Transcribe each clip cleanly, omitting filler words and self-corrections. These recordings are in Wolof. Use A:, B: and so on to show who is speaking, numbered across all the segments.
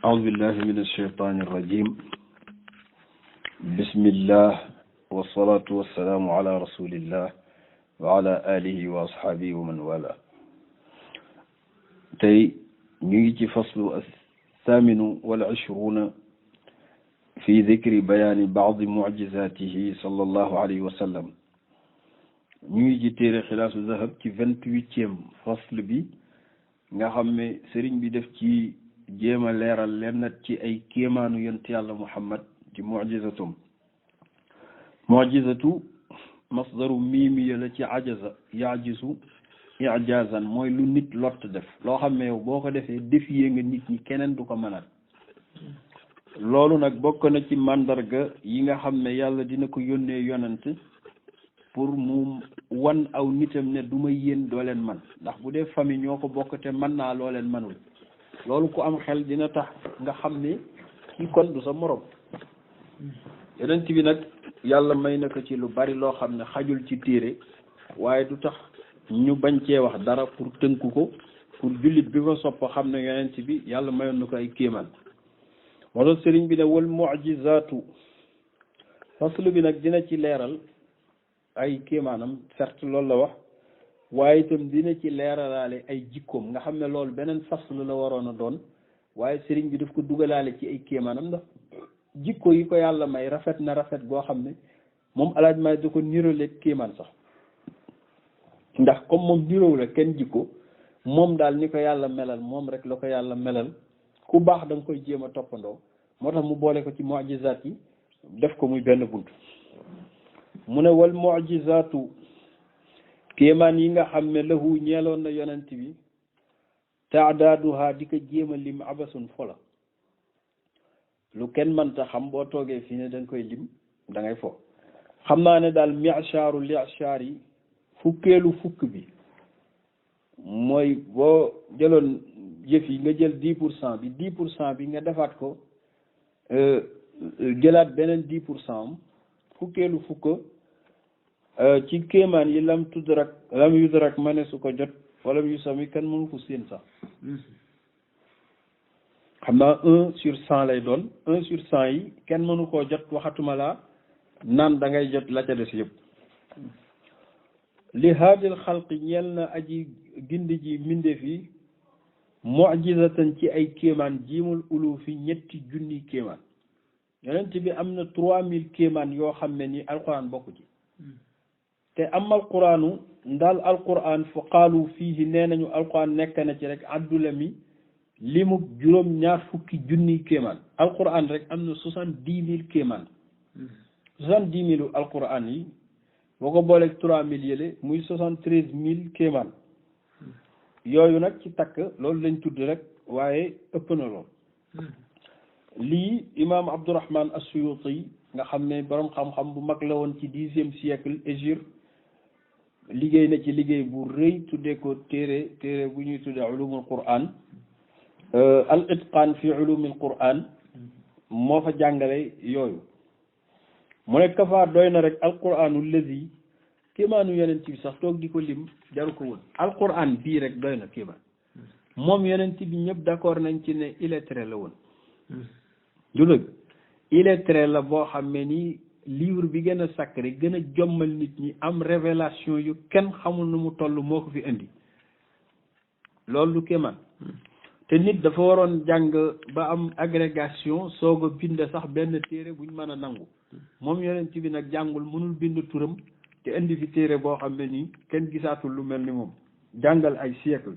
A: أعوذ بالله من الشيطان الرجيم بسم الله والصلاة والسلام على رسول الله وعلى آله وأصحابه ومن والاه tey ñu ngi ci faslu الثامن والعشرون في ذكر بيان بعض معجزاته صلى الله عليه وسلم ñu ngi ci téere xilaasu zahab ci 28e fasl bi nga xam ne sëriñ bi def ci jéem a leeral lenn ci ay kéemaanu yonent yàlla Muhammad ci mu'jizatum mu'jizatu masdaru miimiya la ci ajaza yajisu i'jazan mooy lu nit lott def loo xam ne yow boo ko defee défier nga nit ñi keneen du ko mënal loolu nag bokk na ci màndarga yi nga xam ne yàlla dina ko yónnee yonent pour mu wan aw nitam ne du ma yéen doo leen man ndax bu dee famille ñoo ko bokk te mën naa loo leen manul loolu ku am xel dina tax nga xam ne kii kon du sa morom yonent bi nag yàlla may na ko ci lu bari loo xam ne xajul ci téere waaye du tax ñu bañ cee wax dara pour tënku ko pour jullit bi ko sopp xam ne yonent bi yàlla mayoon na ko ay kéemaan moo tax sëriñ bi ne wal mu'jizaatu faslu bi nag dina ci leeral ay kéemaanam certes loolu la wax waaye itam dina ci leeralaale ay jikkoom nga xam ne loolu beneen faslu la waroon a doon waaye sëriñ bi daf ko dugalaale ci ay kéemaanam ndax jikko yi ko yàlla may rafet na rafet goo xam ne moom alaaj may da ko niraleeg kéemaan sax ndax comme moom nirow la kenn jikko moom daal ni ko yàlla melal moom rek la ko yàlla melal ku baax da nga koy jéem a toppandoo moo tax mu boole ko ci mu'jizaat yi def ko muy benn bunt mu ne wal mu'jizaatu kéemaan yi nga xam ne lahu ñeeloon na yonent bi taadaaduha di ko jéem a lim abasun fola lu kenn mënta xam boo toogee fii ne da nga koy lim da ngay fo xam naa ne daal mi'shaaru li'shaar yi fukkeelu fukk bi mooy boo jëloon jëf yi nga jël 10% bi 10% bi nga defaat ko jëlaat beneen 10% am fukkeelu fukk ci kéemaan yi lam yudrak ma ne su ko jot wala yu sami kan mënu ko séen sax xam naa 1/100 lay doon 1/100 yi kenn mënu koo jot waxatuma laa naan da ngay jot la ca des yëpp li haadil xalqi ñeel na aji gindi ji mbindeef yi mu'jizatan ci ay kéemaan jiimul ulu fi ñetti junni kéemaan yonent bi am na 3000 kéemaan yoo xam ne ni alquran bokku ci te am alquranu ndaal alquran fa qaalu fiihi nee nañu alquran nekk na ci rek addula mi limu juróom ñaar fukki junni kéemaan alquran rek am na 70 000 kéemaan 70 000 alquran yi boo ko booleeg 3000 yële muy 73 000 kéemaan yooyu nag ci takk loolu lañ tudd rek waaye ëpp na lool lii imaam Abdurrahman as-Suyuti nga xam ne borom xam-xam bu mag la woon ci 10e siècle Égypte liggéey na ci liggéey bu rëy tuddee ko téere bu ñuy tuddee ulumul Qur'an al itqaan fi ulumil Qur'an moo fa jàngale yooyu mu ne kafa doy na rek alquranu lazi kéemaanu yonent bi sax toog di ko lim jaru ko woon alquran bii rek doy na kéemaan moom yonent bi ñëpp d'accord nañ ci ne illettré la woon du dëgg illettré la boo xam ne ni livre bi gën a sacré gën a jommal nit ñi am révélation yu kenn xamul nu mu toll moo ko fi indi loolu du kéemaan te nit dafa waroon jàng ba am agrégation soog a bind sax benn téere buñ mën a nangu moom yonent bi nag jàngul mënul bind turam te indi fi téere boo xam ne nii kenn gisaatul lu mel ni moom jàngal ay siècle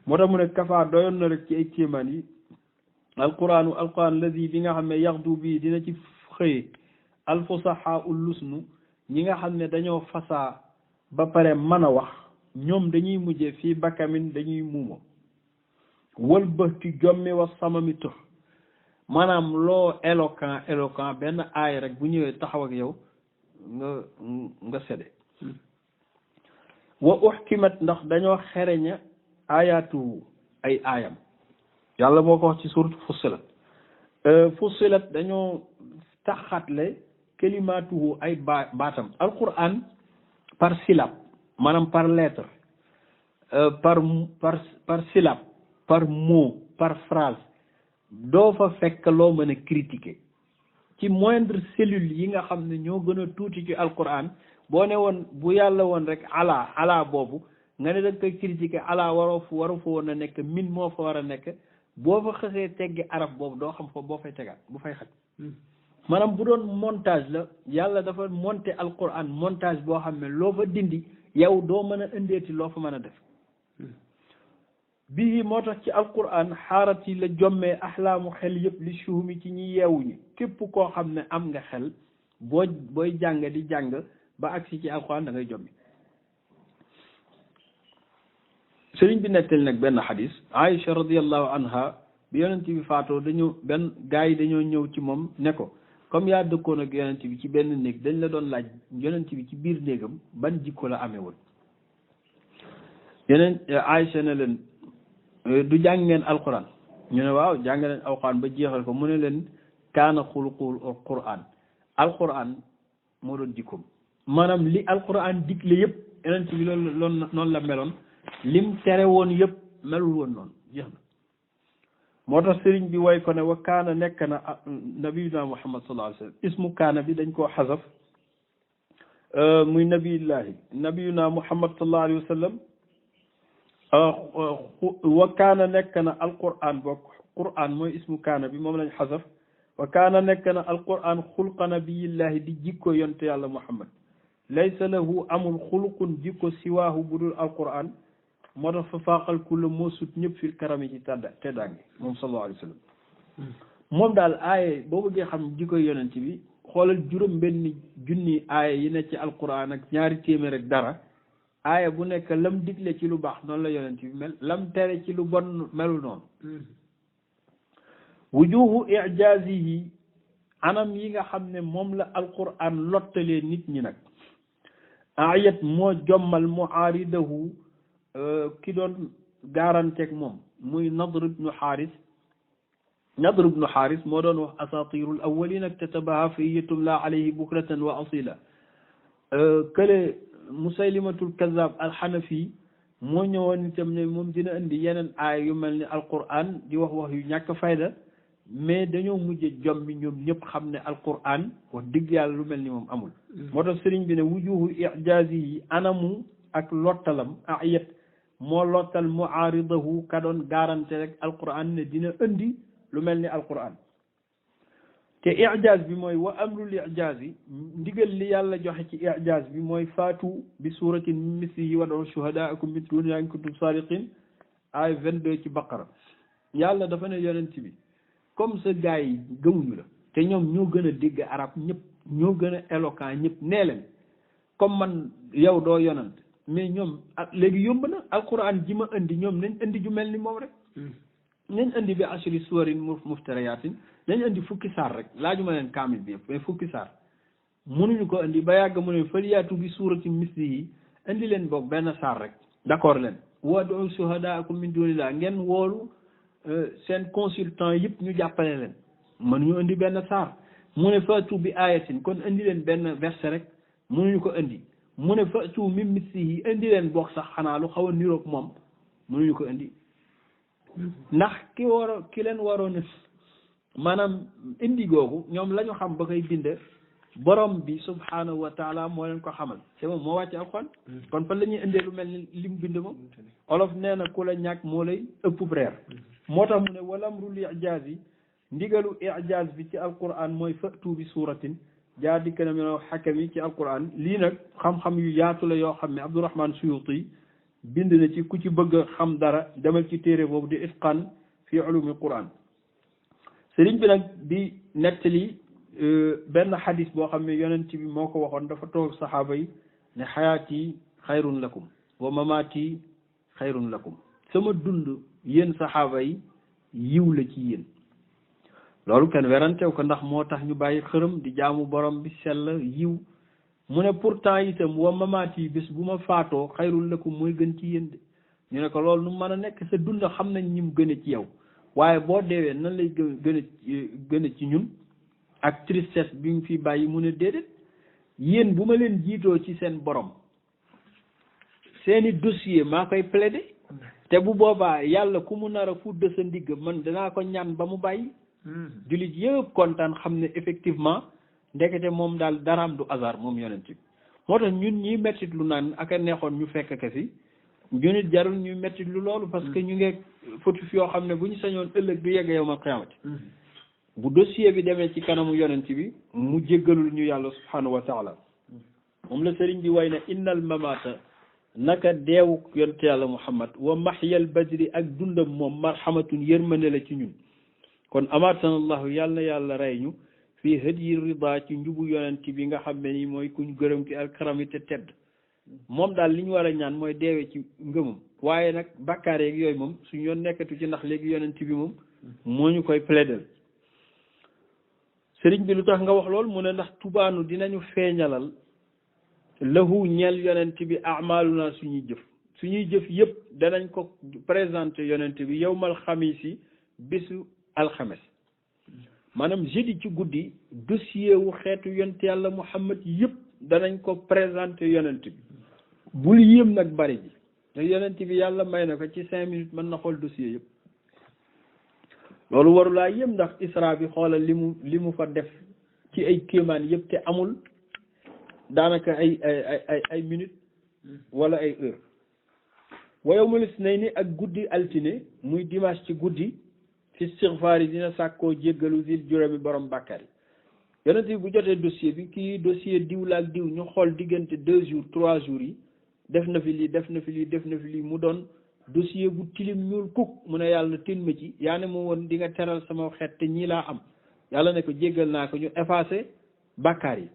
A: moo tax mu ne kafa doyoon na rek ci ay kéemaan yi alquran lazi bi nga xam ne yaxdu bii dina ci xëye alfusaha ul lusnu ñi nga xam ne dañoo fasaa ba pare mën a wax ñoom dañuy mujje fii bakkamin dañuy muuma wël bëti jommi wa samami tëx maanaam loo éloquent benn aay rek bu ñëwee taxaw ak yow nga sedde wa uhkimat ndax dañoo xereña ayatu ay aayam yàlla moo ko wax ci suuratu Fussilat dañoo taxatle kalimaatuhu ay baatam alquran par syllabe maanaam par lettre par syllabe par mot par phrase doo fa fekk loo mën a critiquer ci moindre cellule yi nga xam ne ñoo gën a tuuti ci alquran boo ne woon bu yàlla woon rek ala boobu nga ne da nga koy critiquer ala waru fa woon a nekk min moo fa war a nekk boo fa xësee teggi arab boobu doo xam fa boo fay tegaat bu fay xaj maanaam bu doon montage la yàlla dafa monter alquran montage boo xam ne loo fa dindi yow doo mën a indeeti loo fa mën a def bii moo tax ci alquran xaarat yi la jommee axlaamu xel yëpp li suhumi ci ñi yeewuñu képp koo xam ne am nga xel booy jàng di jàng ba agsi ci alquran da ngay jommi sëriñ bi nettali nag benn xadis Aïcha radiallahu anha bi yonent bi faatoo dañoo benn gars yi dañoo ñëw ci moom ne ko comme yaa dëkkoon ak yonent bi ci benn néeg dañ la doon laaj yonent bi ci biir néegam ban jikko la amee woon yeneen Aïcha ne leen du jàng ngeen alquran ñu ne waaw jàng leen alquran ba jeexal ko mu ne leen kaana xuluqul alquran moo doon jikkoom maanaam li alquran digle yëpp yonent bi loolu noonu la meloon lim tere woon yëpp melul woon noonu jeex na moo tax sëriñ bi way ko ne wa kaana nekk na nabiyuna muhammad sallallahu alayhi wa sallam ismu kaana bi dañ koo xasaf muy nabiyuna muhammad sallallahu alayhi wa sallam wa kaana nekk na alquran bokk quran mooy ismu kaana bi moom lañ xasaf wa kaana nekk na alquran xulqa nabiyillahi di jikko yonte yàlla muhammad laysa lahu amul xuluqun jikko siwaahu budul alquran moo tax fa faaqal kulla moo sut ñëpp fil karami ci teddaange moom sallallahu alayhi wa sallam moom daal aaye boo bëggee xam jikkoy yonent bi xoolal juróom benn junni aaye yi ne ci alquran ak ñaari téeméer ak dara aaye bu nekk lam digle ci lu baax noonu la yonent bi mel lam tere ci lu bon melul noonu wujuhu ijazihi anam yi nga xam ne moom la alquran lottalee nit ñi nag ayat moo jommal muaaridahu ki doon garanteeg moom muy Nadr ibnu Xaaris moo doon wax asatirul awwalin ak tatabaha fi tumla alayhi bukratan wa asila kële Musaylimatul Kazzab alxanafi moo ñëwoon itam ne moom dina indi yeneen aay yu mel ni alquran di wax yu ñàkk fayda mais dañoo mujj jom bi ñoom ñëpp xam ne alquran wax dëgg yàlla lu mel ni moom amul moo tax sëriñ bi ne wujuhu ijazi yi anamu ak lottalam ayat moo lottal muaaridahu ka doon garante rek alquran ne dina indi lu mel ni alquran te ijaaz bi mooy wa amrul ijaaz yi ndigal li yàlla joxe ci ijaaz bi mooy faatu bi suratin mislihi wad'u shuhadaakum min dunillahi in kuntum saadiqin ay 22 ci baqara yàlla dafa ne yonent bi comme sa gars yi gëmuñu la te ñoom ñoo gën a dégg arab ñëpp ñoo gën a éloquent ñëpp nee leen comme man yow doo yonant mais ñoom léegi yomb na alquran ji ma indi ñoom nañ indi ju mel ni moom rek nañ indi bi ashri suwarin muftariyaatin nañ indi fukki saar rek laaju ma leen kaamil bi yëpp mais fukki saar mënuñu ko indi ba yàgg mu ne faliyaatu bi suurati mislihi indi leen boog benn saar rek d'accord leen wad'u shuhadaakum min dunillah ngeen woolu seen consultant yëpp ñu jàppale leen mënuñu indi benn saar mu ne faatu bi ayatin kon indi leen benn verset rek mënuñu ko indi mu ne faatu min mislihi indi leen boog sax xanaa lu xaw a niroog moom mënuñu ko indi ndax ki leen waroon maanaam indi googu ñoom la ñu xam ba koy bind borom bi subhanahu wa taala moo leen ko xamal c'est moom moo wàcce alxuraan kon fan la ñuy indee lu mel ni lim bind moom olof nee na ku la ñàkk moo lay ëpp reer moo tax mu ne walamrul ijaaz yi ndigalu ijaaz bi ci alquran mooy fatu bi suuratin jaa dikk na meno xakam yi ci alquran lii nag xam-xam yu yaatu la yoo xam ne Abdurahman Suyuti bind na ci ku ci bëgg xam dara demal ci téere boobu di itqaan fi ulumil quran sëriñ bi nag di nettali benn xadis boo xam ne yonent bi moo ko waxoon dafa toog saxaaba yi ne xayaati xayrun lakum wa mamaati xayrun lakum sama dund yéen saxaaba yi yiw la ci yéen loolu kenn werantew ko ndax moo tax ñu bàyyi xërëm di jaamu borom bi sell yiw mu ne pourtant itam wa mamaati bés bu ma faatoo xayrun lakum mooy gën ci yéen de ñu ne ko loolu nu mën a nekk sa dund xam nañ ñi mu gën a ci yow waaye boo deewee nan lay gën a ci ñun ak tristesse bi mu fi bàyyi mu ne déedéet yéen bu ma leen jiitoo ci seen borom seeni dossier maa koy plaider te bu boobaa yàlla ku mu nar a fudd sa ndigg man danaa ko ñaan ba mu bàyyi jullit yëpp kontaan xam ne effectivement ndekete moom daal daraam du hasard moom yonent bi moo tax ñun ñi mettit lu naan ak a neexoon ñu fekk ka si ñu nit jarul ñu mettit lu loolu parce que ñu ngi fautif yoo xam ne bu ñu sañoon ëllëg du yegg yow ma xiyaamati bu dossier bi demee ci kanamu yonent bi mu jéggalul ñu yàlla subhanahu wa taala moom la sëriñ bi way ne innal mamata naka deewu yonent yàlla muhammad wa mahyal badri ak dundam moom marhamatun yërmande la ci ñun kon amatanallahu yàlla na yàlla rey ñu fii hëdyi rida ci njubu yonent bi nga xam ne nii mooy kuñ gërëm ki alkarami te tedd moom daal li ñu war a ñaan mooy deewe ci ngëmam waaye nag bàkkaar yeeg yooyu moom suñu yoon nekkatu ci ndax léegi yonent bi moom moo ñu koy plaidel sëriñ bi lu tax nga wax lool mu ne ndax tubaanu dinañu feeñalal lahu ñeel yonent bi amaluna suñuy jëf yëpp danañ ko présenté yonent bi yowmal xamis yi bisu alxames maanaam jeudi ci guddi dossier wu xeetu yonent yàlla muhammad yëpp danañ ko présenté yonent bi bul yéem nag bari ji te yonent bi yàlla may na ko ci 5 minutes mën na xool dossier yëpp loolu warulaa yéem ndax isra bi xoolal li mu fa def ci ay kéemaan yëpp te amul daanaka ay minutes wala ay heure wa yawmul isnayni ak guddi altine muy dimanche ci guddi fi istighfar yi dina sàkkoo jéggalu zil juróomi borom bàkkaar yi yonent bi bu jotee dossier bi kii dossier diw la ak diw ñu xool diggante 2 jours 3 jours yi def na fi lii mu doon dossier bu tilim ñuul kuk mu ne yàlla tin ma ci yaa ne ma woon di nga teral sama xeet te ñii laa am yàlla ne ko jéggal naa ko ñu effacé bàkkaar yi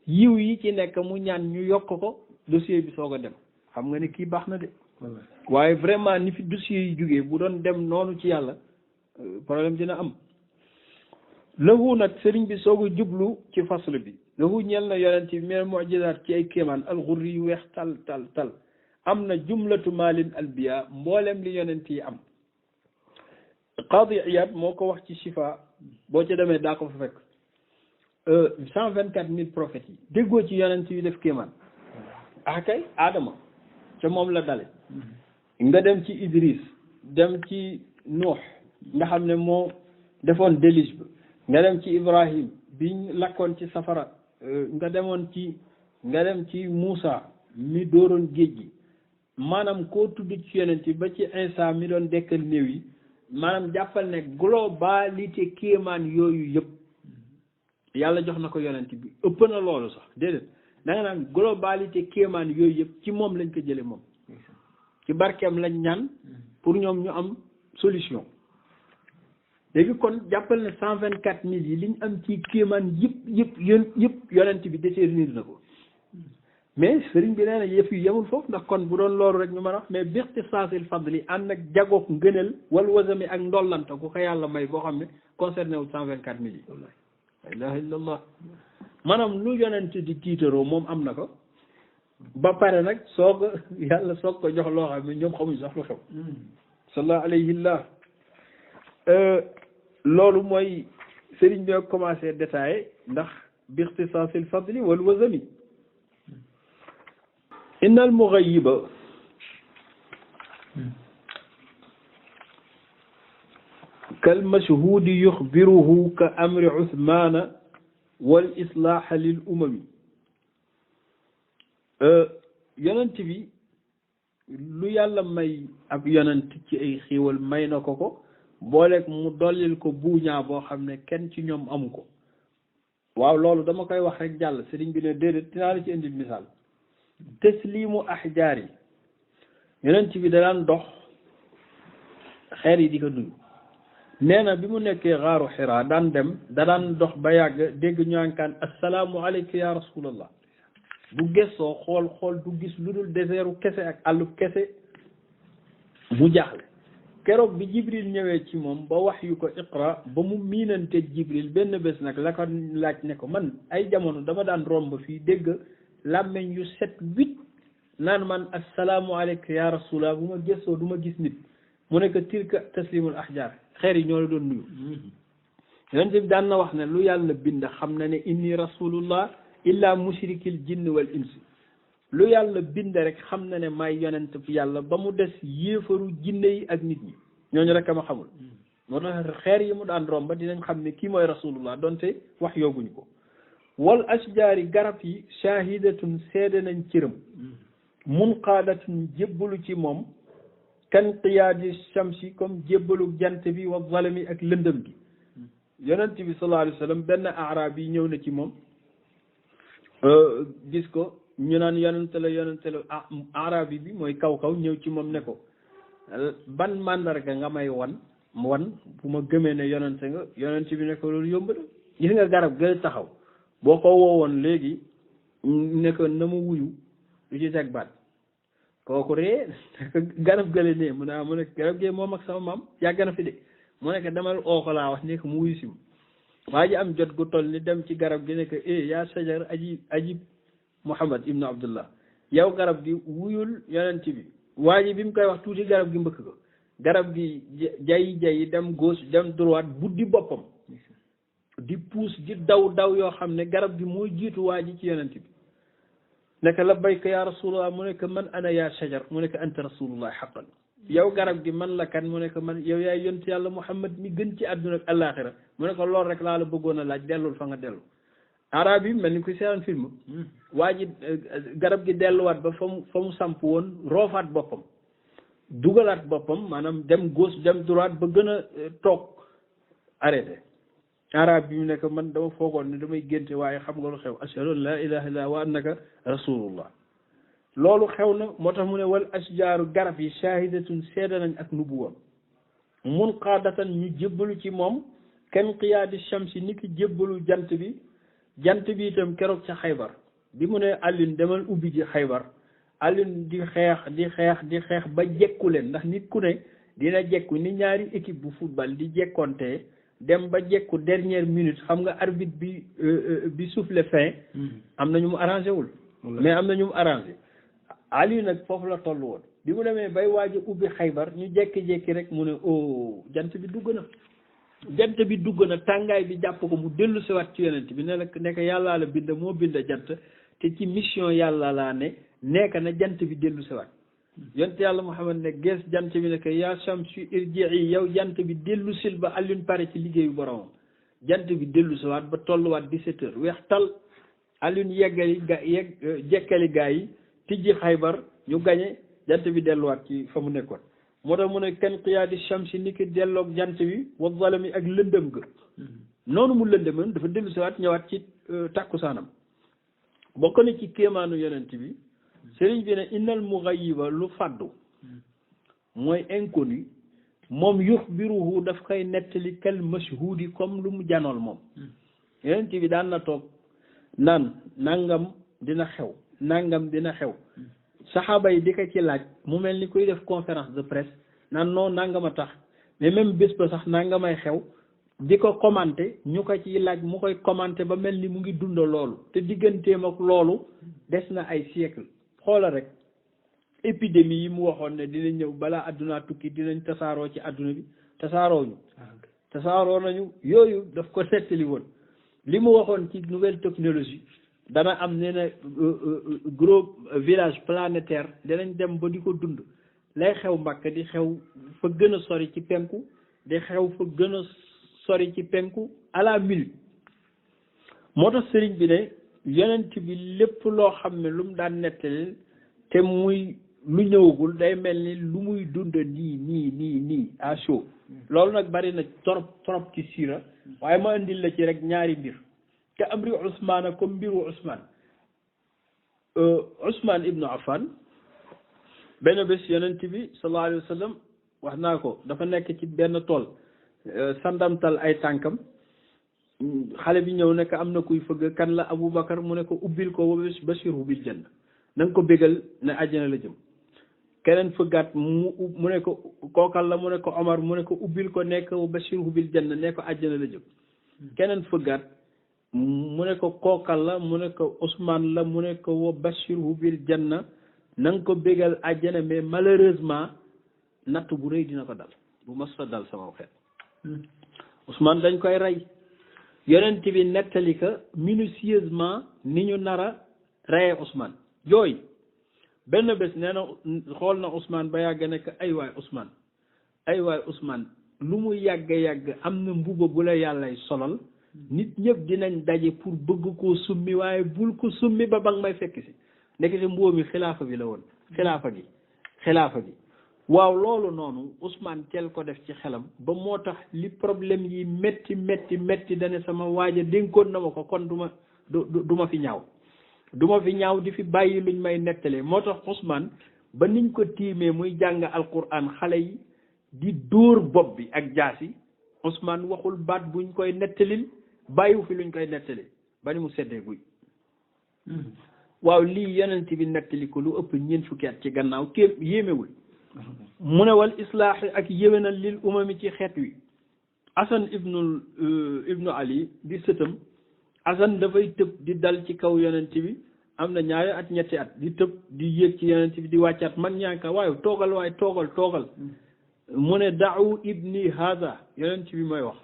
A: yiw yi ci nekk mu ñaan ñu yokk ko dossier bi soog a dem xam nga ne kii baax na de waaye vraiment ni fi dossier yi jógee bu doon dem noonu ci yàlla problème dina am lahu nag sëriñ bi soog a jublu ci fasl bi lahu ñeel na yonent bi mel mu'jizaat ci ay kéemaan alxurri yu weex tal am na jumlatu maalin albiya mboolem li yonent yi am Qadi Iyad moo ko wax ci Shifa boo ca demee daa ko fa fekk 124 000 prophètes yi déggoo ci yonent yi def kéemaan kay Adama ca moom la dale nga dem ci Idris dem ci Nuux nga xam ne moo defoon déluge ba nga dem ci Ibrahim biñ lakkoon ci safara nga dem ci Moussa mi dooroon géej gi maanaam koo tudd ci yonent yi ba ci Isa mi doon dekkal néew yi maanaam jàppal ne globalité kéemaan yooyu yëpp yàlla jox na ko yonent bi ëpp na loolu sax déedéet da nga naan globalité kéemaan yooyu yëpp ci moom lañ ko jële moom ci barkeem lañ ñaan pour ñoom ñu am solution léegi kon jàppal ne 124 000 yi liñ am ci kéemaan yëpp yonent bi déterminer na ko mais sëriñ bi nee na yëf yi yemul foofu ndax kon bu doon loolu rek ñu mën a wax mais bixtisaasil fadli ànd ak jagoog ngëneel wal wasami ak ndollanta ku ko yàlla may boo xam ne concerné wul 124 000 yi la ilaha illallah maanaam lu yonent di tiitaroo moom am na ko ba pare nag yàlla soog ko jox loo xam ne ñoom xamuñ sax lu xew sallallahu alayhi wa loolu mooy sëriñ bi commencé détaillé ndax bixtisaasil fadli wal wasami inna al mughayiba kal mashhudi yuxbiruhu ka amri Usmaana wal islaaha lil umami yonent bi lu yàlla may ab yonent ci ay xiiwal may na ko booleeg mu dollil ko buuñaa boo xam ne kenn ci ñoom amu ko waaw loolu dama koy wax rek jàll sëriñ bi ne déedéet dinaa la ci indil misaal taslimu ahjaar yi yonent bi da daan dox xeer yi di ko nuyu nee na bi mu nekkee xaaru xiraa daan dem da daan dox ba yàgg dégg ñu ànkaan assalaamu aleyka ya rasulallah bu gëstoo xool du gis lu dul désertu kese ak àllub kese mu jaaxle keroog bi jibril ñëwee ci moom ba wax yu ko iqra ba mu miinante jibril benn bés nag la ko laaj ne ko man ay jamono dama daan romb fii dégg làmmeñ yu 7-8 naan man assalaamu aleyka ya rasulallah bu ma gëstoo du ma gis nit mu nekk tilka taslimul ahjar xeer yi ñoo la doon nuyu yonent bi daan na wax ne lu yàlla bind xam na ne inni rasulullah illa mushrikil jinn wal insi lu yàlla bind rek xam na ne may yonent fi yàlla ba mu des yéefaru jinne yi ak nit ñi ñooñu rek a ma xamul moo tax xeer yi mu daan romba dinañ xam ne kii mooy rasulullah donte wax yooguñu ko wal ashjaari garab yi shahidatun seede nañ cëram munqaadatun jébbalu ci moom kan qiyaadi shamsi comme jébbalu jant bi wa zalami ak lëndëm gi yonent bi sallallahu alayhi wa sallam benn arab yi ñëw na ci moom gis ko ñu naan yonent la arab bi mooy kaw ñëw ci moom ne ko ban màndarga nga may wan bu ma gëmee ne yonent nga yonent bi ne ko loolu yomb na gis nga garab ga taxaw boo ko woowoon léegi ne ko na mu wuyu du ci teg baat kooku ree garab gële ne mu ne garab gee moom ak sama maam yàgg na fi de mu nekk demal oo ko laa wax ne ko mu wuyu si waa ji am jot gu toll ni dem ci garab gi ne ko yaa sajar ajib Muhammad ibnu Abdullah yow garab gi wuyul yonent bi waa ji bi mu koy wax tuuti garab gi mbëkk ko garab gi jayi dem gauche dem droite buddi boppam di puus di daw yoo xam ne garab gi mooy jiitu waa ji ci yonent bi nekk labbayka ya rasulullah mu nekk man ana ya shajar mu nekk anta rasulullah haqqan yow garab gi man la kan mu nekk man yow yaay yonent yàlla Muhammad mi gën ci àdduna ak àllaaxira mu nekk loolu rek laa la bëggoon a laaj dellul fa nga dellu arab yi mel ni kuy seetaan film waa ji garab gi delluwaat ba fa mu samp woon roofaat boppam dugalaat boppam maanaam dem gauche dem droite ba gën a toog arrêté arab bi mu nekk man dama foogoon ne damay génte waaye xam nga lu xew ashhadu an la ilaha illa wa annaka rasulullah loolu xew na moo tax mu ne wal ashjaaru garab yi shahidatun seeda nañ ak nubuwam munqaadatan ñu jébbalu ci moom kenn qiyaadi shamsi ni ki jébbalu jant bi itam keroog ca xaybar bi mu ne Alioune demal ubbi ji xaybar Alioune di xeex ba jekku leen ndax nit ku ne dina jekku ni ñaari équipe bu football di jekkontee dem ba jekku dernière minute xam nga arbitre bi souffle fin am na ñu mu arrangé wul mais am na ñu mu arrangé Aliou nag foofu la toll woon bi mu demee bay waaj a ubbi xaybar ñu jekki-jekki rek mu ne jant bi dugg na tàngaay bi jàpp ko mu dellu siwaat ci yonent bi nekk yàllaa la bind moo bind jant te ci mission yàlla laa nekk na jant bi dellu siwaat yonent yàlla Muhammad ne gees jant bi nekk yaa shamsu irji'i yow jant bi dellu sil ba Alioune pare ci liggéeyu boromam jant bi dellu siwaat ba tolluwaat 17 heures weex tal Alioune jekkali gaa yi tijji xaybar ñu gañe jant bi delluwaat ci fa mu nekkoon moo tax mu ne kenn qiyaadi shamsi ni ki delloog jant bi wa zalami ak lëndëm ga noonu mu lëndëmoon dafa dellu siwaat ñëwaat ci tàkkusaanam bokk na ci kéemaanu yonent bi sëriñ bi ne innal mughayiba lu fàddu mooy inconnu moom yuxbiruhu daf koy nettali kal mashhudi comme lu mu janool moom yonent bi daan na toog naan nangam dina xew saxaaba yi di ko ci laaj mu mel ni kuy def conférence de presse naan non nangam a tax mais même bés ba sax nangamay xew di ko commenté ñu ko ci laaj mu koy commenté ba mel ni mu ngi dund loolu te digganteem ak loolu des na ay siècle xoola rek épidémie yi mu waxoon ne dina ñëw balaa addunaa tukki dinañ tasaaroo ci adduna bi tasaaroo nañu yooyu daf ko nettali woon li mu waxoon ci nouvelle technologie dana am nee na gros village planétaire danañ dem ba di ko dund lay xew Makka di xew fa gën a sori ci penku di xew fa gën a sori ci penku à la minute moo tax sëriñ bi ne yonent bi lépp loo xam ne lu mu daan nettali te muy lu ñëwagul day mel ni lu muy dund nii à chaud loolu nag bari na trop ci siira waaye ma indil la ci rek ñaari mbir te amri Ousmane comme mbiru Ousmane ibnu Affan benn bés yonent bi sallallahu alayhi wa sallam wax naa ko dafa nekk ci benn tool sandamtal ay tànkam xale bi ñëw nekk am na kuy fëgg kan la Aboubacar mu ne ko ubbil ko bashiru bil janna na nga ko bégal ne àjjana la jëm keneen fëggaat mu ne ko kookal la mu ne ko Omar mu ne ko ubbil ko nekk bashiru bil janna ne ko àjjana la jëm keneen fëggaat mu ne ko kookal la mu ne ko Ousmane la mu ne ko wa bashiru bil janna na nga ko bégal àjjana mais malheureusement natt bu rëy dina ko dal bu mas fa dal sama xeet Ousmane dañ koy rey yonent bi nettali ko minutieusement ni ñu nar a reye Ousmane jooy benn bés nee na xool na Ousmane ba yàgg nekk ay waay Ousmane lu mu yàgg am na mbuba bu la yàllay solal nit ñëpp dinañ daje pour bëgg koo summi waaye bul ko summi ba nga may fekk si ndekete mbuba mi xilaafa bi la woon xilaafa gi waaw loolu noonu Ousmane teel ko def ci xelam ba moo tax li problème yi métti dane sama waaja dénkoon na ma ko kon du ma fi ñaaw di fi bàyyi luñ may nettalee moo tax Ousmane ba niñ ko tiimee muy jàng alquran xale yi di dóor bopp bi ak jaasi Ousmane waxul baat buñ koy nettalil bàyyiwu fi luñ koy nettali ba ni mu seddee guy waaw lii yonent bi nettali ko lu ëpp ñeent fukki at ci gannaaw yéemewul mu ne wal islaahi ak yéwénal lil umami ci xeet wi Asan ibnu Ali di sëtam Asan dafay tëb di dal ci kaw yonent bi am na ñaari at ñetti at di tëb di yéeg ci yonent bi di wàccaat mag ñaanka waaye toogal mu ne da'u ibni hada yonent bi mooy wax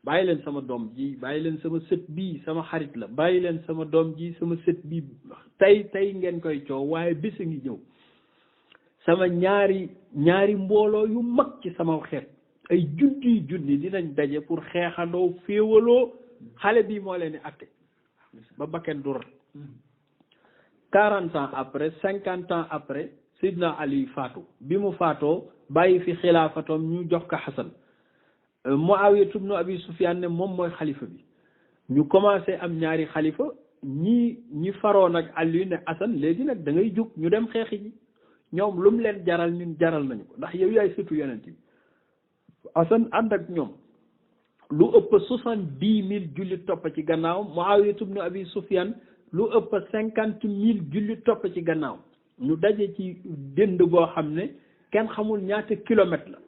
A: bàyyi leen sama doom ji bàyyi leen sama sët bii sama xarit la bàyyi leen sama doom ji sama sët bii tey ngeen koy coow waaye bés a ngi ñëw sama ñaari mbooloo yu mag ci sama xeet ay junni dinañ daje pour xeexandoo féewaloo xale bii moo leen di atte ba bakken du rat 40 ans après 50 ans après Seydina Ali faatu bi mu faatoo bàyyi fi xilaafatoom ñu jox ko Xasan Muawiya ibn Abi Sufyaan ne moom mooy xalifa bi ñu commencé am ñaari xalifa ñi faroon ak Ali ne Xasan léegi nag da ngay jug ñu dem xeexi ji ñoom lu mu leen jaral ñun jaral nañu ko ndax yow yaay sëtu yonent bi Xasan ànd ak ñoom lu ëpp 70,000 jullit topp ci gannaaw Muawiya ibn Abi Sufyaan lu ëpp 50,000 jullit topp ci gannaaw ñu daje ci dënd boo xam ne kenn xamul ñaata kilomètre la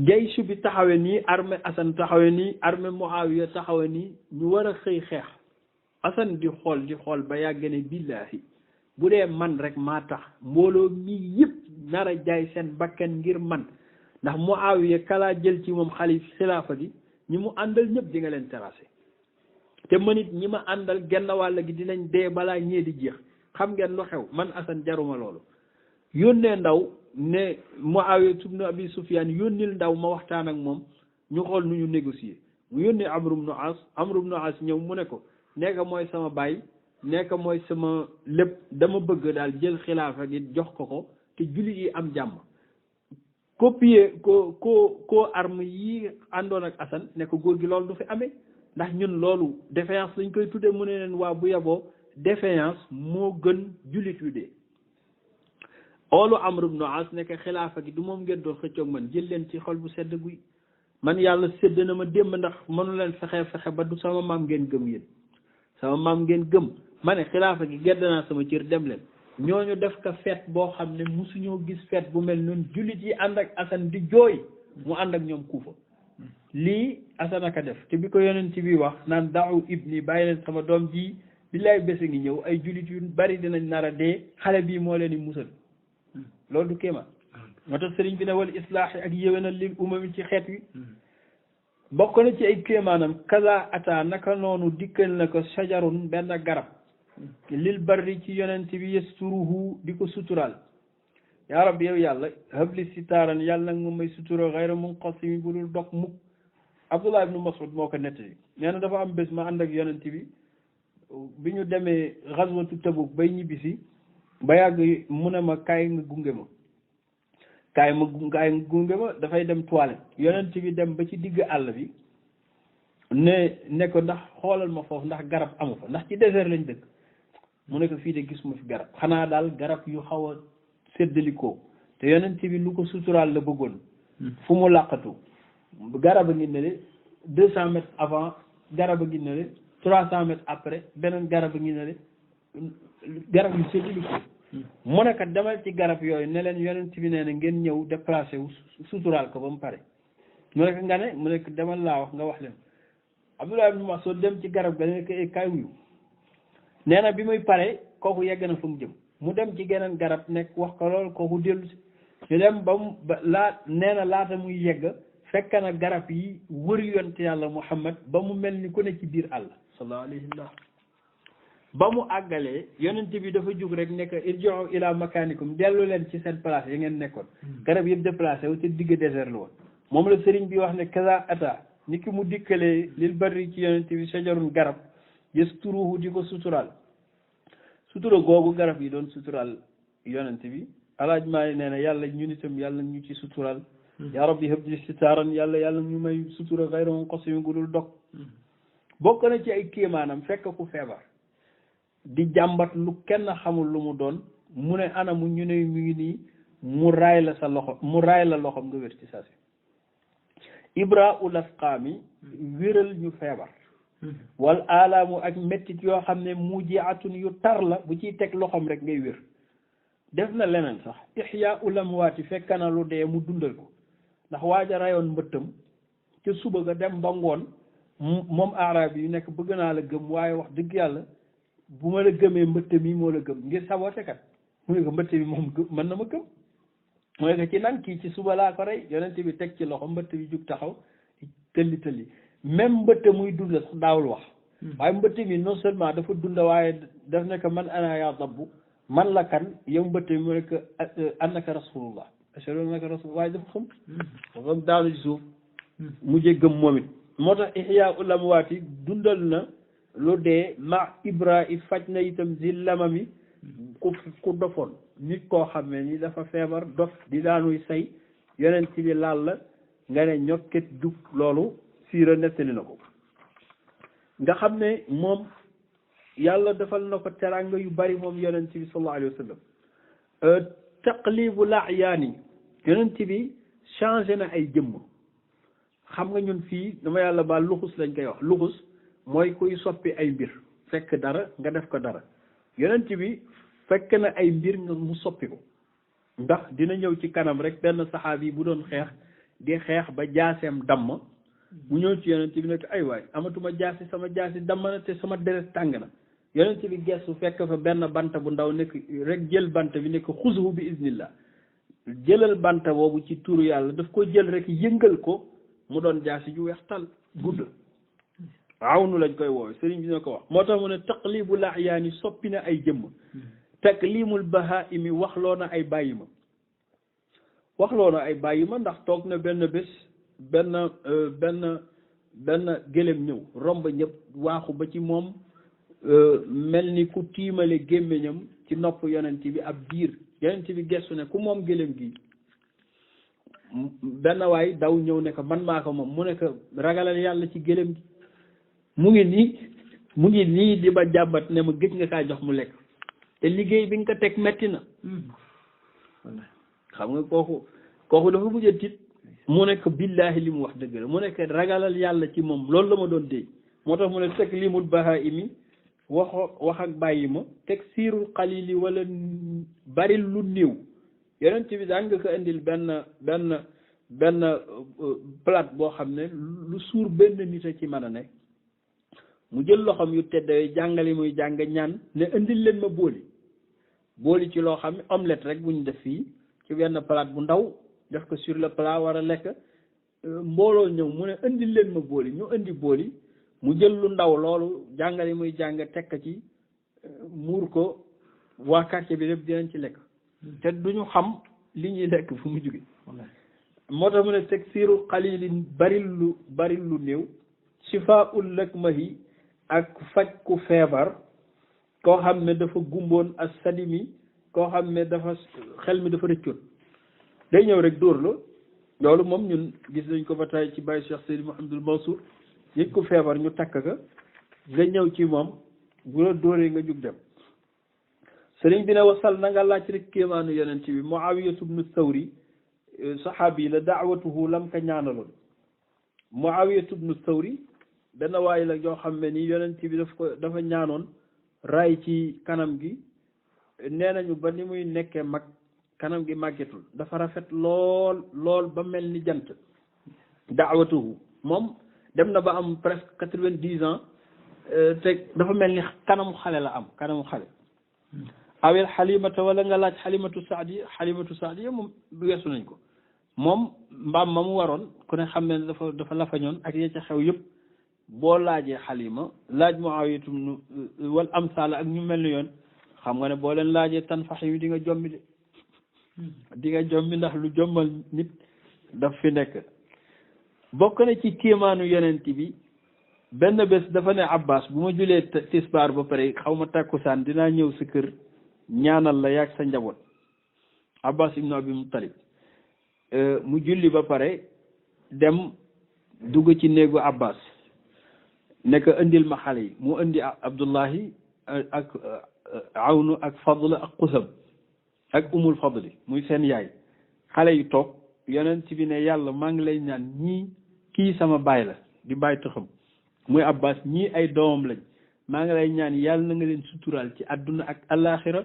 A: jaysu bi taxawe nii armée Asan taxawe nii armée Muawiya taxawe nii ñu war a xëy xeex Asan di xool ba yàgg ne billaahi bu dee man rek maa tax mbooloo mi yëpp nar a jaay seen bakkan ngir man ndax Muawiya kalaa jël ci moom xilaafa gi ñi mu àndal ñëpp di nga leen terrassé te man it ñi ma àndal genn wàll gi dinañ dee balaa ñee di jeex xam ngeen lu xew man Asan jaruma loolu yónnee ndaw ne Muawiya ibn Abi Sufyaan yónnil ndaw ma waxtaan ak moom ñu xool nu ñu négocier mu yónnee Amr ibn As ñëw mu ne ko nekka mooy sama baay nekka mooy sama lépp dama bëgg daal jël xilaafa gi jox ko te jullit yi am jàmm copier ko arme yi àndoon ak Asan ne ko góor gi loolu du fi amee ndax ñun loolu défaillance lañ koy tuddee mu ne leen waa bu yaboo défaillance moo gën jullit yu dee oolu Amr ibn As nekk xilaafa gi du moom ngeen doon xëccoog man jël leen ci xol bu sedd guy man yàlla sedd na ma démb ndax mënu leen fexe ba du sama maam ngeen gëm yéen sama maam ngeen gëm ma ne xilaafa gi gedd naa sama cër dem leen ñooñu def ko feet boo xam ne musuñoo gis feet bu mel noonu jullit yi ànd ak Asan di jooy mu ànd ak ñoom Kuufa lii Asan aka def te bi ko yonent bi wax naan da'u ibni bàyyi leen sama doom ji billaay bés a ngi ñëw ay jullit yu bari dinañ nar a dee xale bii moo leen di musal loolu du kéemaan moo tax sëriñ bi ne wal islaahi ak yéwénal lil umami ci xeet wi bokk na ci ay kéemaanam kaza ata naka noonu dikkal na ko shajarun benn garab lil barri ci yonent bi yasturuhu di ko suturaal yaa rabbi yow yàlla habli sitaaran yàlla nag moom may sutura xayra munqasimi bu dul dog mukk Abdullah ibnu Mas'ud moo ko nettali nee na dafa am bés ma ànd ak yonent bi ñu demee xaswatu Tabuk bay ñibbisi ba yàgg mu ne ma kaay nga gunge ma dafay dem toilette yonent bi dem ba ci digg àll bi ne ko ndax xoolal ma foofu ndax garab amu fa ndax ci désert lañ dëkk mu ne ko fii de gisuma fi garab xanaa daal garab yu xaw a séddalikoo te yonent bi lu ko suturaal la bëggoon fu mu làqatu garab a ngi ne le 200 mètres avant garab a ngi ne le 300 mètres après beneen garab a ngi ne le garab yu séddalikoo mu ne kat demal ci garab yooyu ne leen yonent bi nee na ngeen ñëw déplacé wu suturaal ko ba mu pare mu ne ko nga ne mu ne ko demal laa wax nga wax leen Abdullah ibn Mas'ud dem ci garab ga ne ko kaay wuyu nee na bi muy pare kooku yegg na fu mu jëm mu dem ci geneen garab nekk wax ko loolu kooku dellu si ñu dem nee na laata muy yegg fekk na garab yi wër yonent yàlla Muhammad ba mu mel ni ku ne ci biir àll sallallahu alayhi wa sallam ba mu àggalee yonent bi dafa jug rek nekk irji'u ila makanikum dellu leen ci seen place yi ngeen nekkoon garab yëpp déplacé wu te digg désert la woon moom la sëriñ bi wax ne kaza ata ni ki mu dikkalee lil barri ci yonent bi sajarun garab yasturuhu di ko sutural sutura googu garab yi doon sutural yonent bi alaaj maa nee na yàlla ñun itam yàlla ñu ci sutural yaa rabbi habdi sitaaran yàlla ñu may sutura xayran qasimi gudul dog bokk na ci ay kéemaanam fekk ku feebar di jàmbat lu kenn xamul lu mu doon mu ne anamu ñu ne mu ngi nii mu raay la sa loxo mu raay la loxom nga wér ci saa si ibra ul asqaami wéral ñu feebar wal alaamu ak mettit yoo xam ne mujiatun yu tar la bu ciy teg loxom rek ngay wér def na leneen sax ixya ul amwaati fekk na lu dee mu dundal ko ndax waaja rayoon mbëttam ca suba ga dem ba ngoon moom arab yi nekk bëgg naa la gëm waaye wax dëgg yàlla bu ma la gëmee mbëtt mi moo la gëm ngir saboté kat mu ne ko mbëtt mi moom mën na ma gëm mu ne ko ci nan kii ci suba laa ko rey yonent bi teg ci loxo mbëtt bi jug taxaw tëlli même mbëtt muy dund sax daawul wax waaye mbëtt mi non seulement dafa dund waaye daf ne ko man ana yaa dabbu man la kan yow mbëtt mi mu ne ko annaka rasulullah ashhadu annaka rasulullah waaye dafa xam daanu ci suuf mujjee gëm moom it moo tax ihya ul amwaati dundal na lu dee ma ibrahim faj na itam di lamami ku dofoon nit koo xam ne ni dafa feebar dof di daanuy say yonent bi laal la nga ne ñokket jug loolu siira nettali na ko nga xam ne moom yàlla defal na ko teraanga yu bari moom yonent bi sallallahu alayhi wa sallam taqlibu la'yaani yonent bi changé na ay jëmm xam nga ñun fii dama yàlla baal luxus lañ koy wax luxus mooy kuy soppi ay mbir fekk dara nga def ko dara yonent bi fekk na ay mbir nga mu soppi ko ndax dina ñëw ci kanam rek benn saxaabi bu doon xeex di xeex ba jaaseem damm mu ñëw ci yonent bi nekk ay waay amatuma jaasi sama jaasi damm na te sama deret tàng na yonent bi gestu fekk fa benn bant bu ndaw nekk rek jël bant bi nekk xusuhu bi iznillah jëlal bant boobu ci turu yàlla daf ko jël rek yëngal ko mu doon jaasi ju weex tal gudd awnu lañ koy woowe sëriñ bi dina ko wax moo tax mu ne taqlibu la'yaani soppi na ay jëmm taklimul bahaimi waxloo na ay bàyyima ndax toog na benn bés benn gëlëm ñëw romb ñëpp waaxu ba ci moom mel ni ku tiimale gémmiñam ci nopp yonent bi ab diir yonent bi gestu ne ku moom gëlëm gi benn waay daw ñëw ne ko man maa ko moom mu ne ko ragalal yàlla ci gëlëm gi mu ngi nii di ba jàmbat ne ma gëj nga kaa jox mu lekk te liggéey bi nga ko teg metti na xam nga kooku dafa mujj a tiit mu nekk billaahi li mu wax dëgg la mu nekk ragalal yàlla ci moom loolu la ma doon déy moo tax mu ne teg limul bahaimi wax ak bàyyi ma teg siirul xalili wala bari lu néew yonent bi daan nga ko indil benn plate boo xam ne lu suur benn nit a ci mën a nekk mu jël loxoom yu teddee jàngale muy jàng ñaan ne indil leen ma booli ci loo xam ne omelette rek bu ñu def fii ci benn plate bu ndaw def ko sur le plat war a lekk mbooloo ñëw mu ne indil leen ma booli ñu indi booli mu jël lu ndaw loolu jàngale muy jàng tekk ci muur ko waa quartier bi lépp dinañ ci lekk te duñu xam li ñuy lekk fu mu jóge moo tax mu ne teg siiru xalilin bari lu néew shifaa'ul lakmahi ak faj ku feebar koo xam ne dafa gumboon as sadimi koo xam ne dafa xel mi dafa rëccoon day ñëw rek dóor la loolu moom ñun gis nañ ko ba tey ci Baye Cheikh Seydi Mouhamadul Mansour nit ku feebar ñu takk ka nga ñëw ci moom bu la dóoree nga jug dem sëriñ bi ne wasal na nga laaj rek kéemaanu yonent bi Muawiyatu bnu Thawri saxaabi la daawatuhu lam ka ñaanaloon Muawiyatu bnu Thawri benn waay la yoo xam ne nii yonent bi dafa ñaanoon raay ci kanam gi nee nañu ba ni muy nekkee mag kanam gi màggetul dafa rafet lool ba mel ni jant daawatuhu moom dem na ba am presque 90 ans te dafa mel ni kanamu xale la am kanamu xale awel xalimata wala nga laaj xalimatu saadi moom weesu nañ ko moom mbaam ma mu waroon ku ne xam ne dafa lafañoon ak ya ca xew yëpp boo laajee Xalima laaj Muawiyatum wal amsal ak ñu mel ni yoon xam nga ne boo leen laajee Tanfax yi di nga jommi de di nga jommi ndax lu jommal nit daf fi nekk. bokk na ci kéemaanu yonent bi benn bés dafa ne Abbas bu ma julee tisbaar ba pare xaw ma tàkkusaan dinaa ñëw sa kër ñaanal la yaag sa njaboot. Abbas ibnu Abi Muttalib mu julli ba pare dem dugg ci néegu Abbas ne ko indil ma xale yi mu indi Abdullahi ak Awnu ak Fadl ak Qusam ak Umul Fadli muy seen yaay xale yi toog yonent bi ne yàlla maa ngi lay ñaan ñii kii sama baay la di baay taxam muy Abbas ñii ay doomam lañ maa ngi lay ñaan yàlla na nga leen suturaal ci àdduna ak alaaxira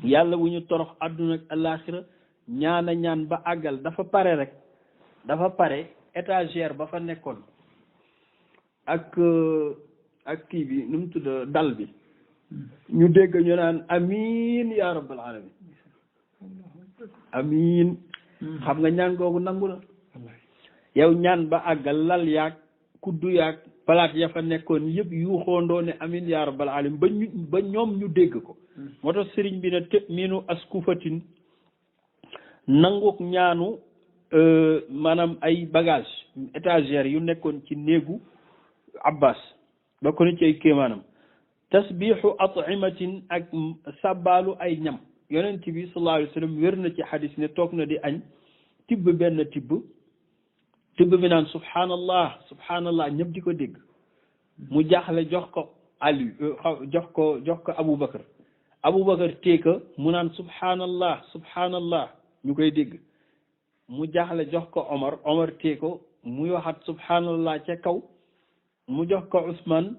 A: yàlla bu ñu torox àdduna ak alaaxira ñaana ñaan ba àggal dafa pare rek dafa pare étagère ba fa nekkoon ak kii bi nu mu tudd dal bi ñu dégg ñu naan amiin ya rabbal alamin amiin xam nga ñaan googu nangu na yow ñaan ba àggal lal yaag kuddu yaag palaat ya fa nekkoon yëpp yuuxoondoo ne amiin ya rabbal alamin ba ñoom ñu dégg ko moo tax sëriñ bi ne tëb miinu askufatin nanguk ñaanu maanaam ay bagage étagère yu nekkoon ci néegu Abbas ba ko ni ci ay kéemaanam tasbiixu at'imatin ak sàbbaalu ay ñam yonent bi sallallahu alayhi wa sallam wér na ci xadis ne toog na di añ tibb benn tibb bi naan subhanallah subhanallah ñëpp di ko dégg mu jaaxle jox ko Ali jox ko Aboubacar téeka mu naan subhanallah subhanallah ñu koy dégg mu jaaxle jox ko Omar téeko muy waxat subhanallah ca kaw mu jox ko Ousmane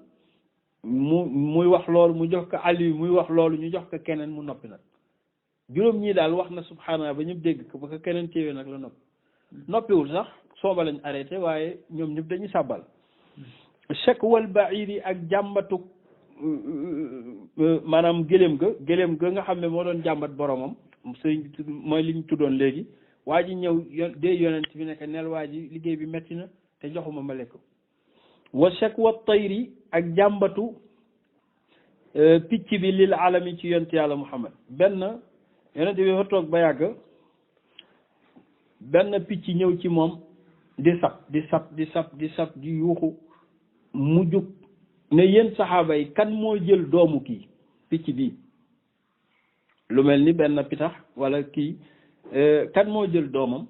A: muy wax loolu mu jox ko Ali muy wax loolu ñu jox ko keneen mu noppi nag juróom ñii daal wax na subhanallah ba ñëpp dégg ko ba ko keneen téewee nag la noppiwul sax sooba lañ arrêté waaye ñoom ñëpp dañuy sàbbal chek wal bairi ak jàmbatu maanaam gëléem ga nga xam ne moo doon jàmbat boromam sëriñ bi mooy li ñu tuddoon léegi waa ji ñëw dee yonent bi nekk neel waa ji liggéey bi metti na te joxuma ma lekk wa chek wa tayri ak jàmbatu picc bi lil alami ci yonent yàlla Muhammad benn yonent bi fa toog ba yàgg benn picc ñëw ci moom di sab di yuuxu mu jug ne yéen saxaaba yi kan moo jël doomu kii picc bii lu mel ni benn pitax wala kii kan moo jël doomam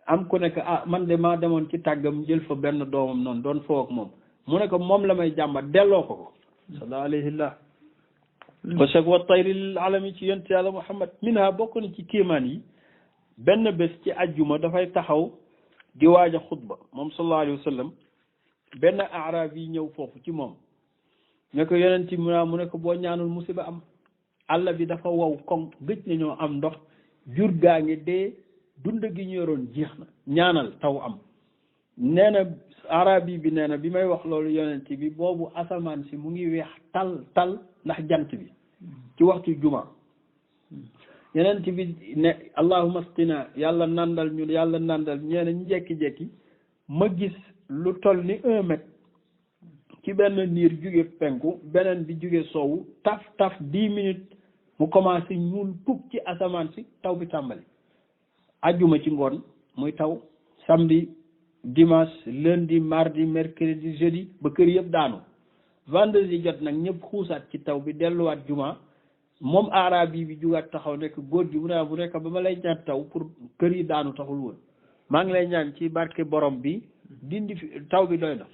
A: am ku nekk man de maa demoon ci tàggam jël fa benn doomam noonu doon foo ak moom mu ne ko moom la may jàmbat delloo ko sallallahu alayhi wa sallam wa tayri lil alami ci yonent yàlla Muhammad minha bokk na ci kéemaan yi benn bés ci ajjuma dafay taxaw di waaj a xutba moom sallallahu alayhi wa sallam benn arab yi ñëw foofu ci moom ne ko yonent mu ne ko boo ñaanul musiba am àll bi dafa wow koŋ gëj nañoo am ndox jur gaa ngi dee dund gi ñu yoroon jeex na ñaanal taw am nee na arab bi nee na bi may wax loolu yonent bi boobu asamaan si mu ngi weex tal ndax jant bi ci waxtu juma yonent bi ne allahumma asqina yàlla nandal ñeena ñu jekki-jekki ma gis lu toll ni 1 mètre ci benn niir jóge penku beneen bi jóge soowu taf 10 minutes mu commencé ñuul puk ci asamaan si taw bi tàmbali ajjuma ci ngoon muy taw samedi dimanche lundi mardi mercredi jeudi ba kër yëpp daanu vendredi jot nag ñëpp xuusaat ci taw bi delluwaat juma moom arabi bi jugaat taxaw nekk góor gi bu nekk ba ma lay ñaan taw pour kër yi daanu taxul woon maa ngi lay ñaan ci barke borom bi dindi fi taw bi doy na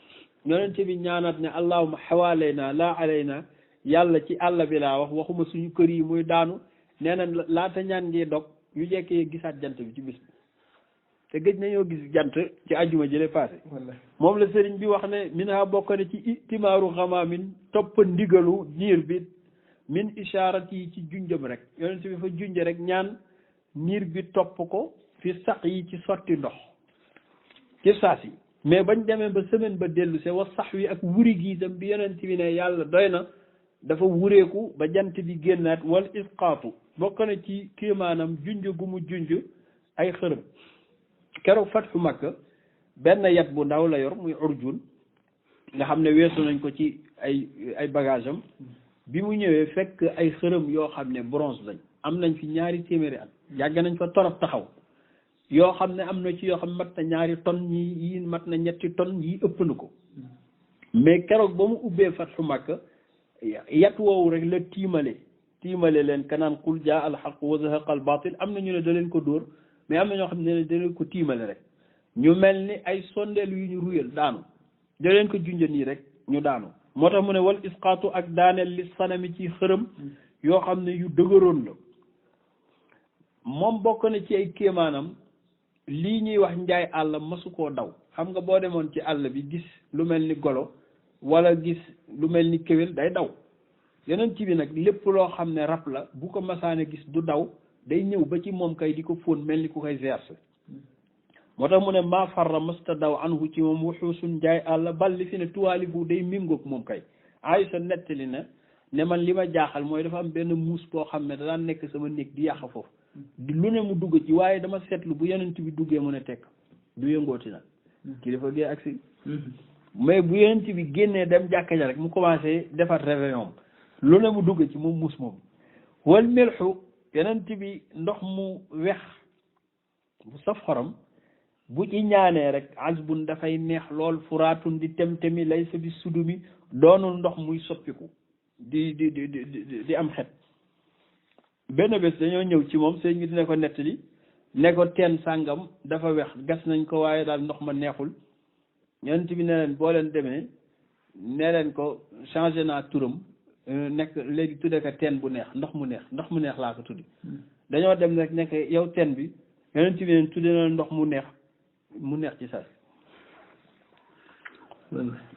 A: yonent bi ñaanat ne allahumma xawaalayna laa alayna yàlla ci àll bi laa waxuma suñu kër yi muy daanu nee na laata ñaan ngi dog ñu jekkee gisaat jant bi ci bis bi te gëj nañoo gis jant ci àjjuma jële passé moom la sëriñ bi wax ne minha bokk ne ci itimaaru xamaamin topp ndigalu niir bi min isharat yi ci junjam rek yonent bi fa junj rek ñaan niir bi topp ko fi sax yi ci sotti ndox ci saas yi mais bañ demee ba semaine ba dellu se wa sax wi ak wuri gi dem bi yonent bi ne yàlla doy na dafa wureeku ba jant bi génnaat wal isqaatu bokk na ci kéemaanam junj gu mu junj ay xërëm keroog fatxu Makka benn yat bu ndaw la yor muy urjun nga xam ne weesu nañ ko ci ay bagage am bi mu ñëwee fekk ay xërëm yoo xam ne bronze lañ am nañ fi 2 téeméeri at yàgg nañ fa torop taxaw yoo xam ne am na ci yoo xam ne mat na 2 tonnes yi mat na 3 tonnes yi ëpp na ko mais keroog ba mu ubbee Fathu Makka yat woowu rek la tiimale leen kanaan qul jaa al haqq wa zahaqa al batil am na ñu ne da leen ko dóor mais am na ñoo xam ne da leen ko tiimale rek ñu mel ni ay sondeel yu ñu ruyal daanu da leen ko junjën yi rek ñu daanu moo tax mu ne wal isqaatu ak daaneel li sanami ci xërëm yoo xam ne yu dëgëroon la moom bokk na ci ay kéemaanam lii ñuy wax njaay àll masu koo daw xam nga boo demoon ci àll bi gis lu mel ni golo wala gis lu mel ni kéwél day daw yeneen ci bi nag lépp loo xam ne rab la bu ko masaane gis du daw day ñëw ba ci moom kay di ko fóon mel ni ku koy verse moo tax mu ne maa farra masta daw anhu ci moom wuxuusun njaay àll bal li fi ne tuwaali bu day méngoog moom kay Aysa nettali na ne man li ma jaaxal mooy dafa am benn muus boo xam ne da daan nekk sama néeg di yàq foofu lu ne mu dugg ci waaye dama seetlu bu yeneen bi duggee mu ne tekk du yëngooti nag ki dafa gee agsi mais bu yeneen bi génnee dem jàkka ja rek mu commencé defar réveillon lu ne mu dugg ci moom muus moom wal melxu yeneen bi ndox mu wex bu saf xorom bu ci ñaanee rek azbun dafay neex lool furaatun di tem-temi lay sa bi sudumi doonul ndox muy soppiku di am xet benn bés dañoo ñëw ci moom sëñ bi dina ko nettali ne ko teen sàngam dafa wex gas nañ ko waaye daal ndox ma neexul yonent bi ne leen boo leen demee ne leen ko changé naa turam nekk léegi tudde ko teen bu neex ndox mu neex laa ko tuddi dañoo dem rek nekk yow teen bi yonent bi ne tudde na ndox mu neex ci saa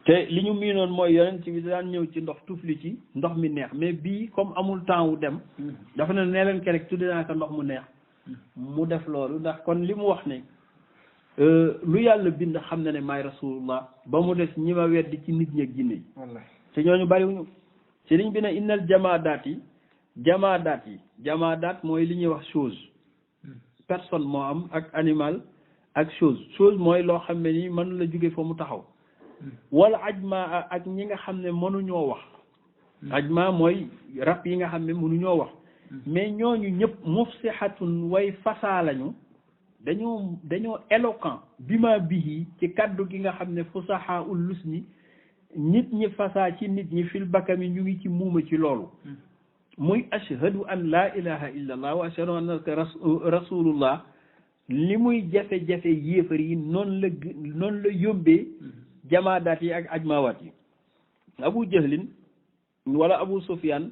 A: te li ñu miinoon mooy yonent bi daan ñëw ci ndox tufli ci ndox mi neex mais bii comme amul temps wu dem dafa ne nee leen ke rek tudde naa ko ndox mu neex mu def loolu ndax kon li mu wax ne lu yàlla bind xam na ne maay rasulullah ba mu des ñi ma weddi ci nit ñi ak jinne yi te ñooñu bariwuñu sëriñ bi ne innal jamaadaat mooy li ñuy wax chose personne moo am ak animal ak chose mooy loo xam ne ni mën la jóge fa mu taxaw wala ajma ak ñi nga xam ne mënuñoo wax ajma mooy rab yi nga xam ne mënuñoo wax mais ñooñu ñëpp mufsihatun way fasaa lañu dañoo éloquent bi ma bihi ci kaddu gi nga xam ne fusaha ul lus ñi nit ñi fasaa ci nit ñi fil bakami ñu ngi ci muuma ci loolu muy ashhadu an laa ilaha illa allah wa ashhadu annaka rasulullah li muy jafe-jafe yéefar yi noonu la yóbbee jamaadaat yi ak ajmawaat yi abu jahlin wala abu sufyan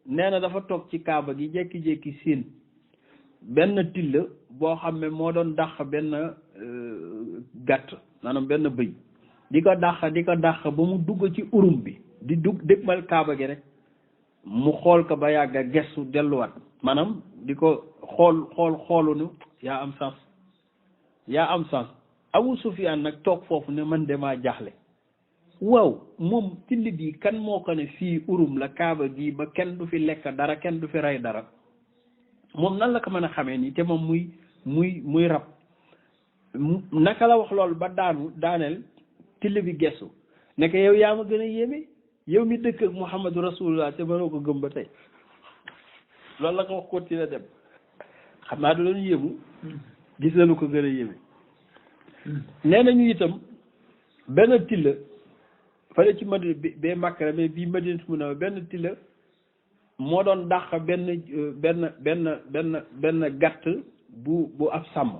A: nee na dafa toog ci kaaba gi jékki-jékki siin benn till boo xam ne moo doon dàq benn gàtt maanaam benn bëy di ko dàq ba mu dugg ci urum bi di dëgmal kaaba gi rek mu xool ko ba yàgg a gestu delluwaat maanaam di ko xoolu nu yaa am sens Abu Sufyaan nag toog foofu ne man demaa jaaxle waaw moom till bi kan moo ko ne fii urum la kaaba gi ba kenn du fi lekk dara kenn du fi rey dara moom nan la ko mën a xamee nii te moom muy rab naka la wax loolu ba daaneel till bi gestu nekk yow yaa ma gën a yéeme yow mi dëkk ak Muhammadu Rasulullah te mënoo ko gëm ba tey loolu la ko wax continué dem xam naa da doon yéemu gis nañu ko gën a yéeme nee nañu itam benn tilla fële ci Madina bee Makka mais bii Madinatu Munawwara benn tilla moo doon dàq benn gàtt bu ab sàmm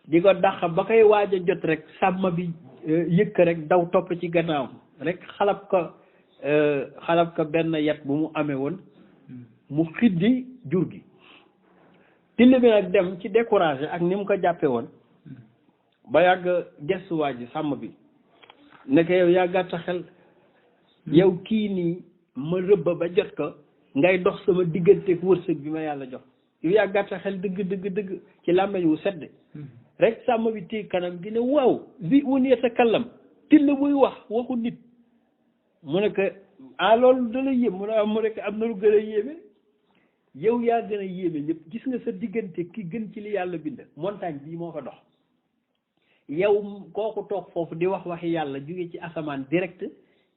A: di ko dàq ba koy waaj a jot rek sàmm bi yëkk rek daw topp ci gannaawam rek xalab ko benn yat bu mu amee woon mu xiddi jur gi till bi nag dem ci découragé ak ni mu ko jàppe woon ba yàgg gestuwaa ji sàmm bi nekk yow yaa gàtt xel yow kii nii ma rëbba ba jot ko ngay dox sama digganteeg wërsëg bi ma yàlla jox yow yaa gàtt xel dëgg ci làmmeñ wu sedd rek sàmm bi téye kanam gi ne waaw bi un yatakallam till buy waxu nit mu ne ko loolu da la yéem mu ne ko am na lu gën a yéeme yow yaa gën a yéeme ñëpp gis nga sa diggante ki gën ci li yàlla bind montagne bii moo fa dox
B: yow kooku toog foofu di wax waxi yàlla jóge ci asamaan direct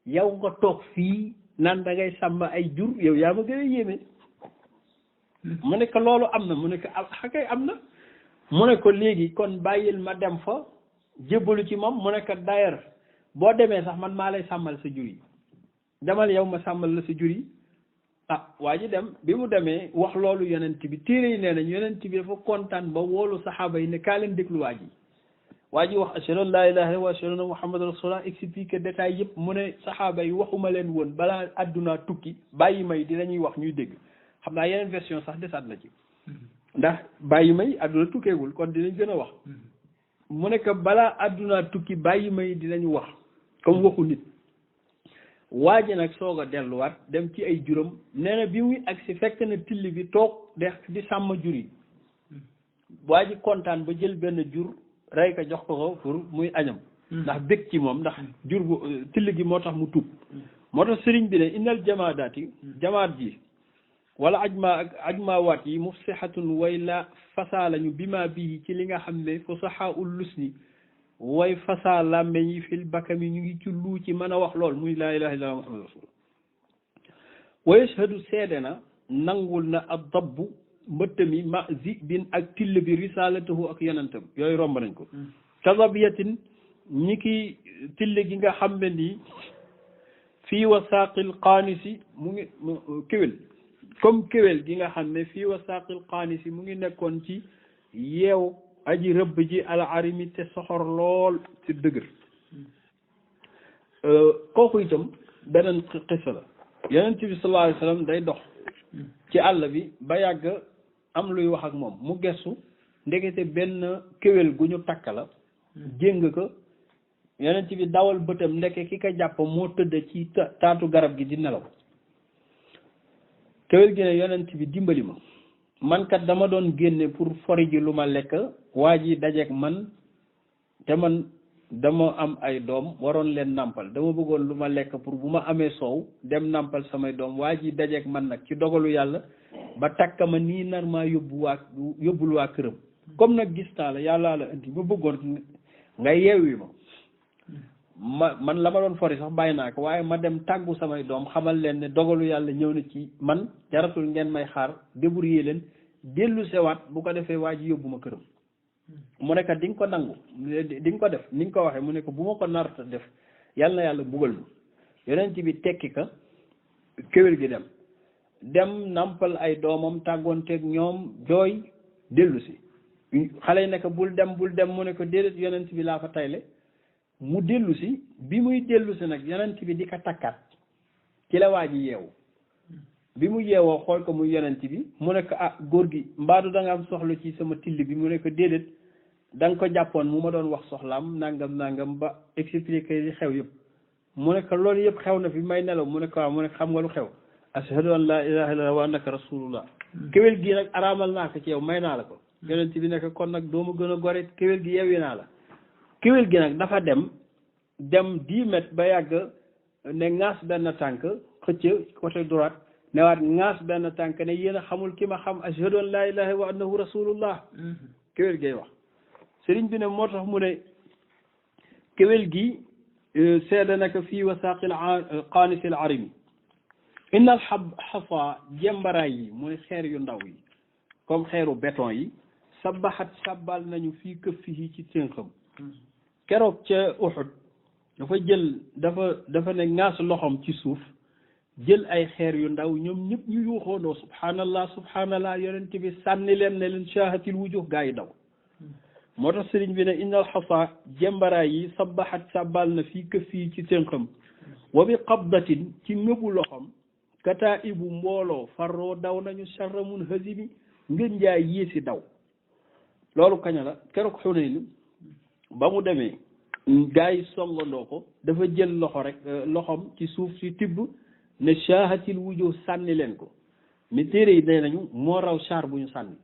B: yow nga toog fii naan da ngay sàmm ay jur yow yaa ma gën a yéeme mu ne ko loolu am na mu ne ko xakay am na mu ne ko léegi kon bàyyil ma dem fa jébbalu ci moom mu ne ko d'ailleurs boo demee sax man maa lay sàmmal sa jur yi demal yow ma sàmmal la sa jur yi waa ji dem bi mu demee wax loolu yonent bi téere yi nee nañ yonent bi dafa kontaan ba woolu saxaaba yi ne kaa leen déglu waa ji wax ashhadu an laa ilaaha illallaah wa ashhadu anna muhammadan rasulullah expliqué détail yëpp mu ne saxaaba yi waxuma leen woon balaa àdduna tukki bàyyi may dinañuy wax ñuy dégg xam naa yeneen version sax desaat na ci ndax bàyyi may àdduna tukkeegul kon dinañ gën a wax mu ne que balaa àdduna tukki bàyyi may dinañu wax comme waxu nit waa ji nag soog a delluwaat dem ci ay juróom nee na bi muy agsi fekk na till bi toog di sàmm jur yi waa ji kontaan ba jël benn jur rey ko jox ko pour muy añam ndax bég ci moom ndax jur bu till gi moo tax mu tuub moo tax sëriñ bi ne innal jamaadaati jamaat ji wala ajmaawaat yi mufsihatun way la fasaa lañu bi ma bii ci li nga xam ne fusaha ul lusni way fasaa làmmeñ yi fil bakami ñu ngi ci luu ci mën a wax lool muy laa ilaha illallah muhammadu rasul wa yashhadu seede na nangul na ab dabbu mbëtt mi ma zi bin ak till bi risalatahu ak yonentam yooyu romb nañ ko kazabiyatin ñi ki till gi nga xam ne nii fii wasaaqil qaanisi mu ngi kéwél comme kéwél gi nga xam ne fii wasaaqil qaanisi mu ngi nekkoon ci yeew aji rëbb ji al arimi te soxor lool ci dëgër kooku itam beneen xisa la yonent bi sallallahu alayhi wa sallam day dox ci àll bi ba yàgg am luy wax ak moom mu gestu ndekete benn kéwél gu ñu takk la jéng ko yonent bi dawal bëtam ndeke ki ko jàpp moo tëdd ci taatu garab gi di nelaw kéwél gi ne yonent bi dimbali ma man kat dama doon génne pour fori ji lu ma lekk waa ji dajeek man te man dama am ay doom waroon leen nàmpal dama bëggoon lu ma lekk pour bu ma amee soow dem nàmpal samay doom waa ji dajeek man nag ci dogalu yàlla ba takk ma nii nar maa yóbbul waa këram comme nag gis naa la yàllaa la indi ma bëggoon nga yeewi man la ma doon fori sax bàyyi naa ko waaye ma dem tàggu samay doom xamal leen ne dogalu yàlla ñëw na ci man jaratul ngeen may xaar débrouiller leen dellu sewaat bu ko defee waa ji yóbbu ma këram mu ne ko di nga ko nangu di nga ko def ni nga ko waxee mu ne ko bu ma ko narta def yàlla na yàlla bugal ma yonent bi tekki ka kéwél gi dem nampal ay doomam tàggoonteeg ñoom jooy dellu si xale yi ne ko bul dem mu ne ko déedéet yonent bi laa fa tayle mu dellu si bi muy dellu si nag yonent bi di ko takkaat ci la waa ji yeewu bi mu yeewoo xool ko muy yonent bi mu ne ko góor gi mbaadu da nga am soxla ci sama till bi mu ne ko déedéet da nga ko jàppoon mu ma doon wax soxlaam nangam ba expliquer li xew yëpp mu ne ko loolu yëpp xew na fi may nelaw mu ne ko waaw mu ne ko xam nga lu xew ashhadu an laa ilaaha illallah wa annaka rasulullah kéwél gi nag araamal naa ko ci yow may naa la ko yonent bi ne ko kon nag doo ma gën a gore kéwél gi yeewi naa la kéwél gi nag dafa dem 10 mètres ba yàgg ne ŋaas benn tànk xëcc côté droite newaat ŋaas benn tànk ne yéen a xamul ki ma xam ashhadu an laa ilaaha wa annahu rasulullah kéwél gay wax sëriñ bi ne moo tax mu ne kéwél gi seede naka fii wasaaqil qaanisil arimi innal xafa jembaraay yi mooy xeer yu ndaw yi comme xeeru béton yi sabaxat sabbal nañu fii këf fii ci tënkam keroog ca Uhud dafa ne ŋaas loxoom ci suuf jël ay xeer yu ndaw ñoom ñëpp ñu yuuxoondoo subhanallah yonent bi sànni leen ne leen shaahatil wujuh gaa yi daw moo tax sëriñ bi ne innal xafa jembaraay yi sabaxat sabbal na fii këf fii ci tënkam wa bi qabdatin ci ngëbu loxoom kataa ibu mbooloo farroo daw nañu sharra mun hazimi ngeen njaay yéesi daw loolu kaña la keroog Xunayn ba mu demee gaa yi songandoo ko dafa jël loxo rek loxom ci suuf si tibb ne shaahatil wujuh sànni leen ko mi téere yi nee nañu moo raw char bu ñu sànni